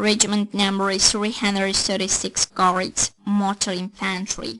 Regiment number 336 Guards, Motor Infantry.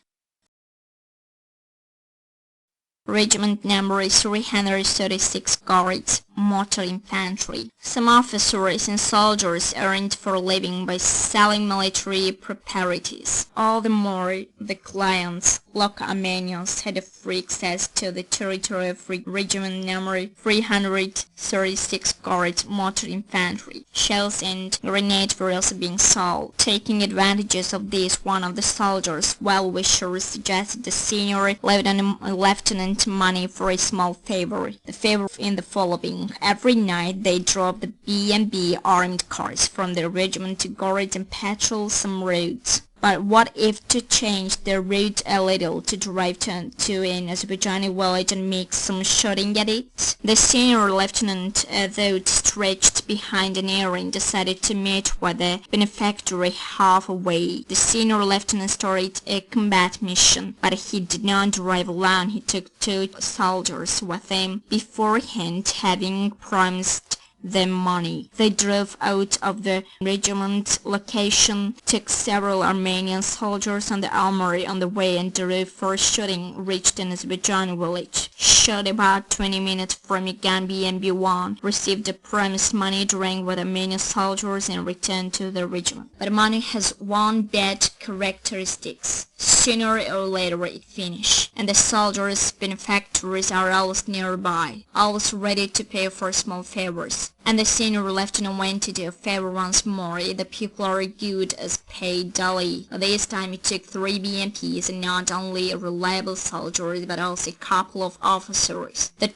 Regiment number 336 Guards, Motor Infantry. Some officers and soldiers earned for a living by selling military preparations. All the more the clients, local Armenians, had a free access to the territory of Regiment number 336 Guards, Motor Infantry. Shells and grenades were also being sold. Taking advantages of this, one of the soldiers' well-wishers suggested the senior lieutenant money for a small favor. The favor in the following: every night they drove the B&B armed cars from the regiment to guard and patrol some roads. But what if to change the route a little, to drive to an Azerbaijani village and make some shooting at it? The senior lieutenant, though stretched behind an errand, decided to meet with the benefactor halfway. The senior lieutenant started a combat mission, but he did not drive alone. He took 2 soldiers with him beforehand, having promised them money. They drove out of the regiment location, took several Armenian soldiers on the armory on the way, and drove for shooting, reached an Azerbaijani village. Shot about 20 minutes from Yagan B&B1, received the promised money, drank with Armenian soldiers, and returned to the regiment. But money has one bad characteristic: sooner or later it finishes, and the soldiers' benefactors are always nearby, always ready to pay for small favors. And the senior lieutenant went to do a favor once more. The people are good as paid daily. This time he took 3 BMPs, and not only reliable soldiers but also a couple of officers. The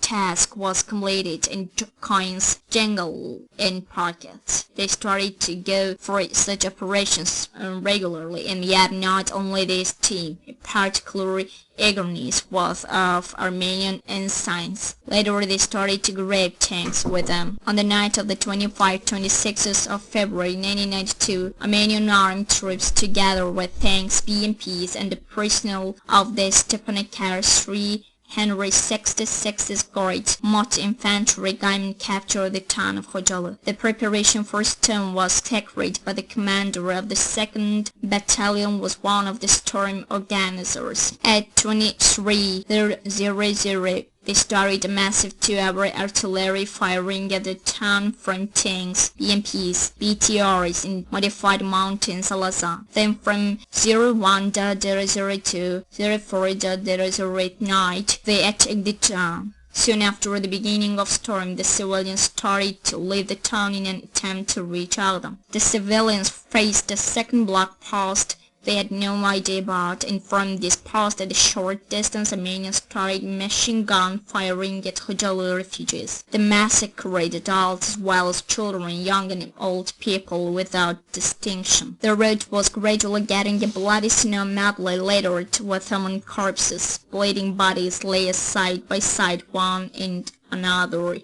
task was completed, and coins jangled in pockets. They started to go for such operations regularly, and yet not only this team, a particular eagerness was of Armenian ensigns. Later they started to grab tanks with them. On the night of the 25-26th of February 1992, Armenian armed troops, together with tanks, BMPs, and the personnel of the Stepanakert 366 Guards, Motor Infantry Regiment, captured the town of Khojaly. The preparation for storm was sacred, but the commander of the 2nd Battalion was one of the storm organizers. At 23:00, they started a massive 2-hour artillery firing at the town from tanks, BMPs, BTRs, and modified mountain Salazar. Then from 01:00 to 04:00 night, they attacked the town. Soon after the beginning of storm, the civilians started to leave the town in an attempt to reach Agdam. The civilians faced a second block post they had no idea about, and from this post at a short distance, Armenians started machine gun firing at Khojaly refugees. They massacred adults as well as children, young and old people without distinction. The road was gradually getting a bloody snow medley littered with human corpses. Bleeding bodies lay side by side, one and another.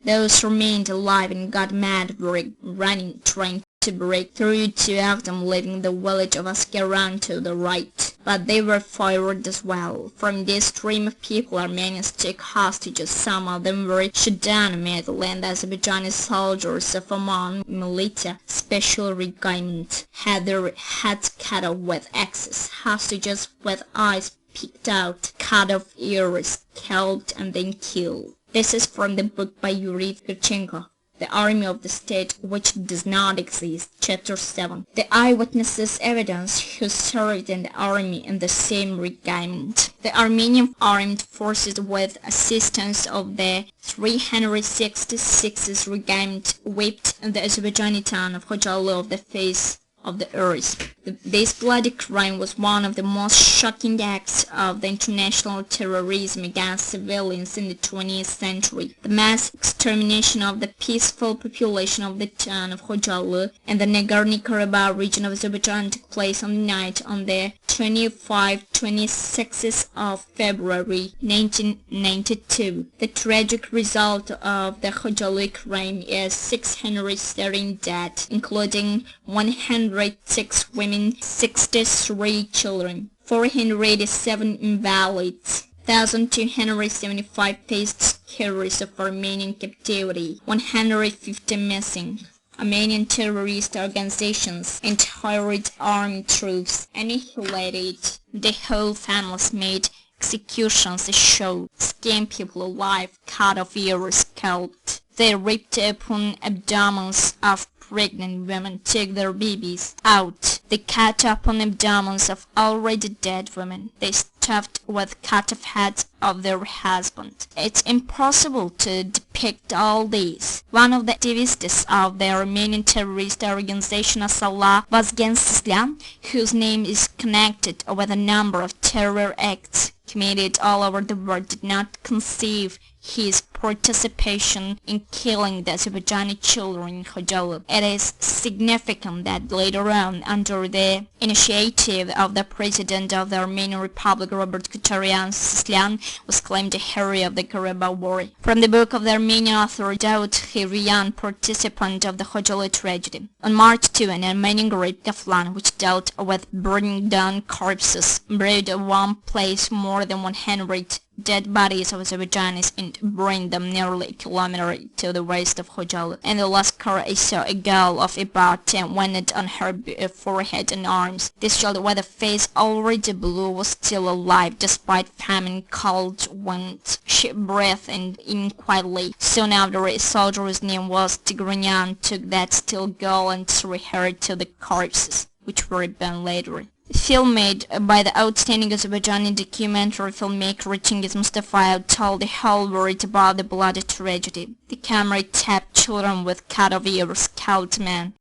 Those remained alive and got mad were running, trying to break through to Agdam, leaving the village of Askeran to the right. But they were fired as well. From this stream of people, Armenians took hostages. Some of them were shot down immediately, and Azerbaijani soldiers of Oman Militia Special Regiment had their heads cut off with axes. Hostages with eyes picked out, cut off ears, scalped, and then killed. This is from the book by Yuri Kirchenko, The Army of the State Which Does Not Exist, Chapter 7. The eyewitnesses' evidence who served in the army in the same regiment. The Armenian armed forces, with assistance of the 366th Regiment, whipped the Azerbaijani town of Khojaly off the face of the earth. This bloody crime was one of the most shocking acts of the international terrorism against civilians in the 20th century. The mass extermination of the peaceful population of the town of Khojaly and the Nagorno-Karabakh region of Azerbaijan took place on the night on the 25-26th of February 1992. The tragic result of the Khojaly crime is 613 dead, including 106 women, 63 children, 407 invalids, 1,275 faced carriers of Armenian captivity, 150 missing. Armenian terrorist organizations and hired armed troops, annihilated the whole families, made executions a show, skinned people alive, cut off ears, scalped. They ripped open abdomens of pregnant women, took their babies out. They cut open abdomens of already dead women. They stuffed with cut-off heads of their husbands. It's impossible to depict all this. One of the activists of the Armenian terrorist organization Asala was against Islam, whose name is connected with a number of terror acts committed all over the world, did not conceive his participation in killing the Azerbaijani children in Khojaly. It is significant that later on, under the initiative of the President of the Armenian Republic, Robert Khojaly, was claimed the hero of the Karabakh War. From the book of the Armenian author Daoud Khirian, participant of the Khojaly tragedy. On March 2, an Armenian group, Gaflan, which dealt with burning down corpses, brought to one place more than 100 dead bodies of Azerbaijanis and burned them nearly a kilometer to the west of Khojaly. In the last car, I saw a girl of about 10 wounded on her forehead and arms. This child, with a face already blue, was still alive despite famine, cold wind. She breathed in quietly. Soon after, a soldier whose name was Tigranyan took that still girl and threw her to the corpses, which were burned later. A film made by the outstanding Azerbaijani documentary filmmaker Chingiz Mustafayev told the whole world about the bloody tragedy. The camera tapped children with cut-off ears, scalped men.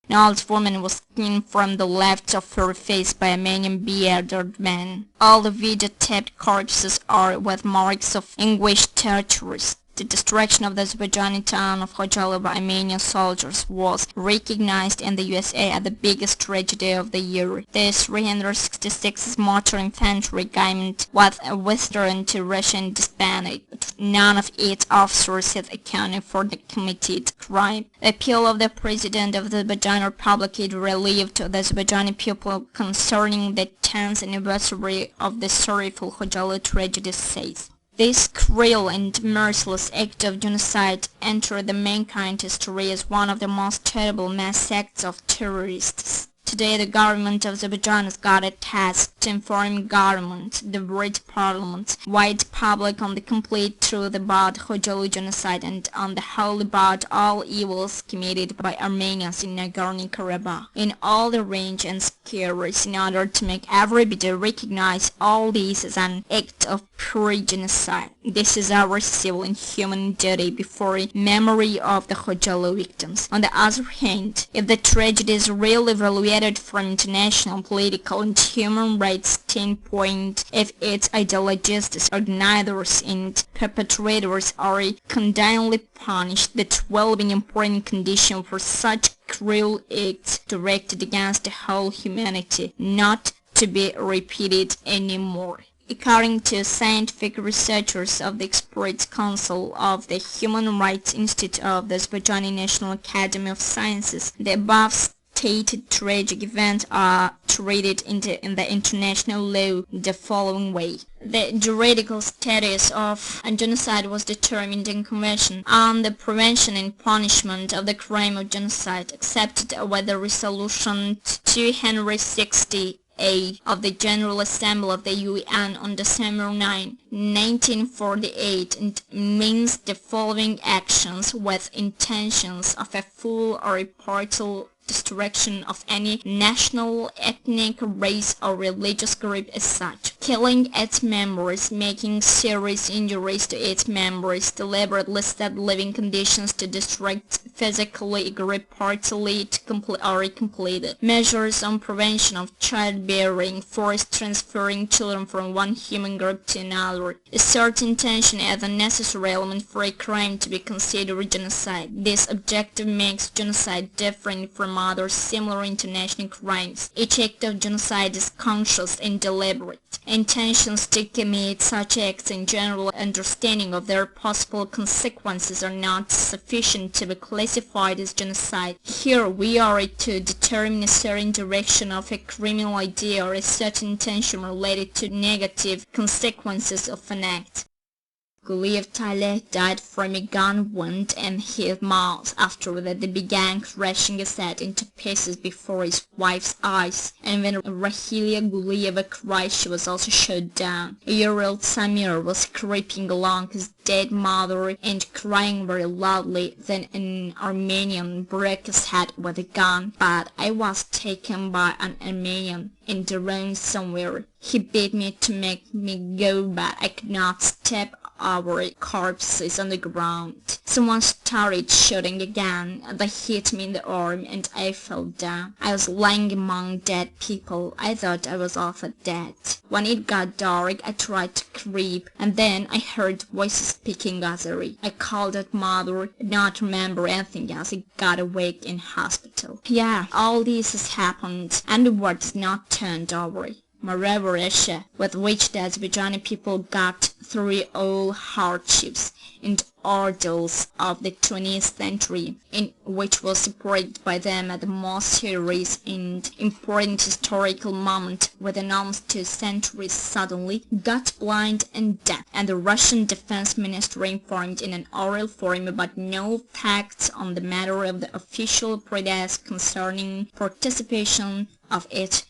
An old woman was skinned from the left of her face by a bearded man. All the video-tapped corpses are with marks of anguished tortures. The destruction of the Azerbaijani town of Khojaly by Armenian soldiers was recognized in the USA as the biggest tragedy of the year. The 366th Motor Infantry Regiment was withdrawn to Russia and disbanded, but none of its officers had accounted for the committed crime. The appeal of the President of the Azerbaijani Republic is relieved to the Azerbaijani people concerning the 10th anniversary of the sorrowful Khojaly tragedy says, "This cruel and merciless act of genocide entered the mankind history as one of the most terrible mass acts of terrorists. Today the government of Azerbaijan has got a task to inform government, the world parliament, wide public on the complete truth about Khojaly genocide and on the whole about all evils committed by Armenians in Nagorno-Karabakh in all the range and scales, in order to make everybody recognize all this as an act of pure genocide. This is our civil and human duty before memory of the Khojaly victims. On the other hand, if the tragedy is really evaluated from international, political and human rights standpoint, if its ideologists, organizers and perpetrators are condemnedly punished, that will be an important condition for such cruel acts directed against the whole humanity not to be repeated anymore." According to scientific researchers of the Expert Council of the Human Rights Institute of the Azerbaijani National Academy of Sciences, the above stated tragic events are treated in the international law the following way. The juridical status of a genocide was determined in Convention on the Prevention and Punishment of the Crime of Genocide, accepted with the Resolution 260 of the General Assembly of the UN on December 9, 1948, and means the following actions with intentions of a full or a partial destruction of any national, ethnic, race or religious group as such, killing its members, making serious injuries to its members, deliberately set living conditions to destruct physically a group partly or completed, measures on prevention of childbearing, forced transferring children from one human group to another, a certain intention as a necessary element for a crime to be considered genocide. This objective makes genocide different from other similar international crimes. Each act of genocide is conscious and deliberate. Intentions to commit such acts and general understanding of their possible consequences are not sufficient to be classified as genocide. Here we are to determine a certain direction of a criminal idea or a certain intention related to negative consequences of an act. Guli of Tale died from a gun wound in his mouth. After that, they began crashing his head into pieces before his wife's eyes, and when Rahilia Guliyeva cried, she was also shot down. A year-old Samir was creeping along his dead mother and crying very loudly. Then an Armenian broke his head with a gun, but I was taken by an Armenian in the room somewhere. He beat me to make me go, but I could not step our corpses on the ground. Someone started shooting again. They hit me in the arm and I fell down. I was lying among dead people. I thought I was also dead. When it got dark, I tried to creep, and then I heard voices speaking Azeri. I called out mother, did not remember anything else. I got awake in hospital. Yeah, all this has happened, and the war is not turned over. Moreover, Russia, with which the Azerbaijani people got through all hardships and ordeals of the 20th century, in which was supported by them at the most serious and important historical moment within almost 2 centuries, suddenly got blind and deaf, and the Russian Defense Ministry informed in an oral form but no facts on the matter of the official protest concerning participation of its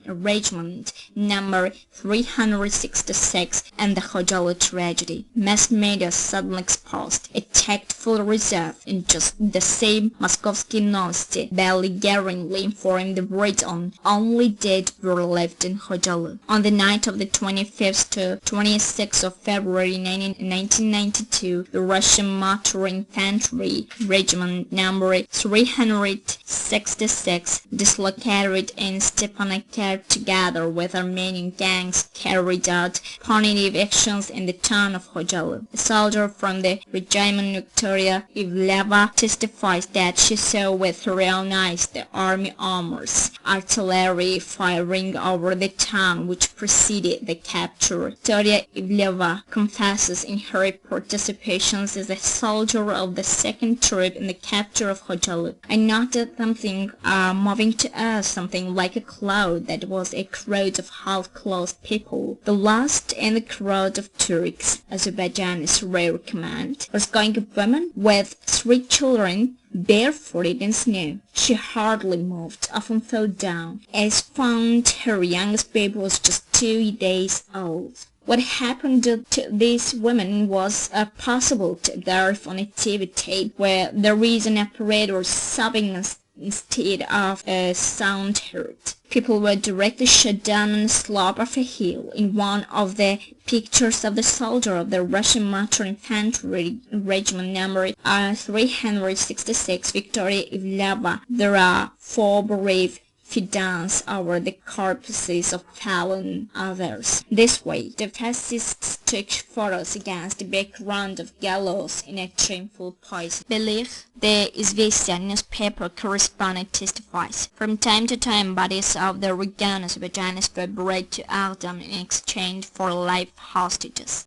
Regiment number 366 and the Khojaly tragedy. Mass media suddenly exposed a tactful reserve. In just the same, Moskovsky Novosti belligerently informed the world only dead were left in Khojaly. On the night of the 25th to 26th of February 1992, the Russian Motor Infantry Regiment number 366 dislocated in Stepanakert together with Armenian gangs carried out punitive actions in the town of Khojaly. A soldier from the regiment Victoria Ivleva testifies that she saw with her own eyes the army armors, artillery firing over the town which preceded the capture. Victoria Ivleva confesses in her participations as a soldier of the 2nd Troop in the capture of Khojaly. I noted something moving to us, something like a cloud that was a crowd of half-clothed people. The last in the crowd of Turks, Azerbaijan's rear command, was going a woman with 3 children barefooted in snow. She hardly moved, often fell down, as found her youngest baby was just 2 days old. What happened to these women was possible to observe on a TV tape, where there is an operator sobbing instead of a sound heard. People were directly shot down on the slope of a hill. In one of the pictures of the soldier of the Russian Motor Infantry Regiment number 366 Victoria Ivleva, there are 4 brave fidans over the corpses of fallen others. This way, the fascists took photos against the background of gallows in a shameful poison. Belich, the Izvestia newspaper correspondent, testifies. From time to time, bodies of the Regan Azerbaijanis were brought to Agdam in exchange for life hostages.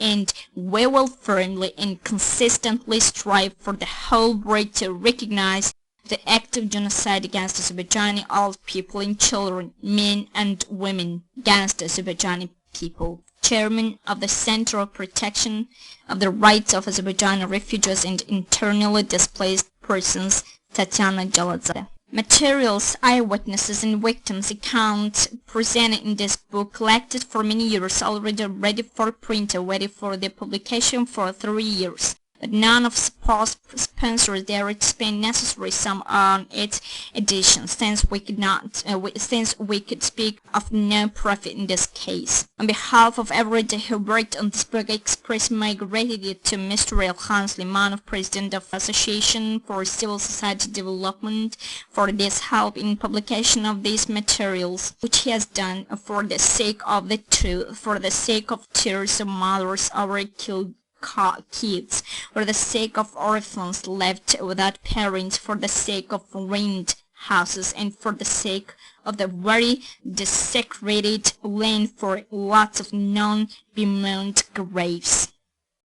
And we will firmly and consistently strive for the whole world to recognize the act of genocide against Azerbaijani old people and children, men and women, against Azerbaijani people. Chairman of the Center of Protection of the Rights of Azerbaijani Refugees and Internally Displaced Persons, Tatiana Jaladzada. Materials, eyewitnesses and victims' accounts presented in this book, collected for many years, already ready for print, ready for the publication for 3 years. But none of supposed sponsors dared to spend necessary sum on its edition, since we could speak of no profit in this case. On behalf of everybody who worked on this book, I express my gratitude to Mr. ELKHAN SULEYMANOV, President of Association for Civil Society Development, for this help in publication of these materials, which he has done for the sake of the truth, for the sake of tears of mothers already killed kids, for the sake of orphans left without parents, for the sake of ruined houses, and for the sake of the very desecrated land, for lots of non-bemoaned graves.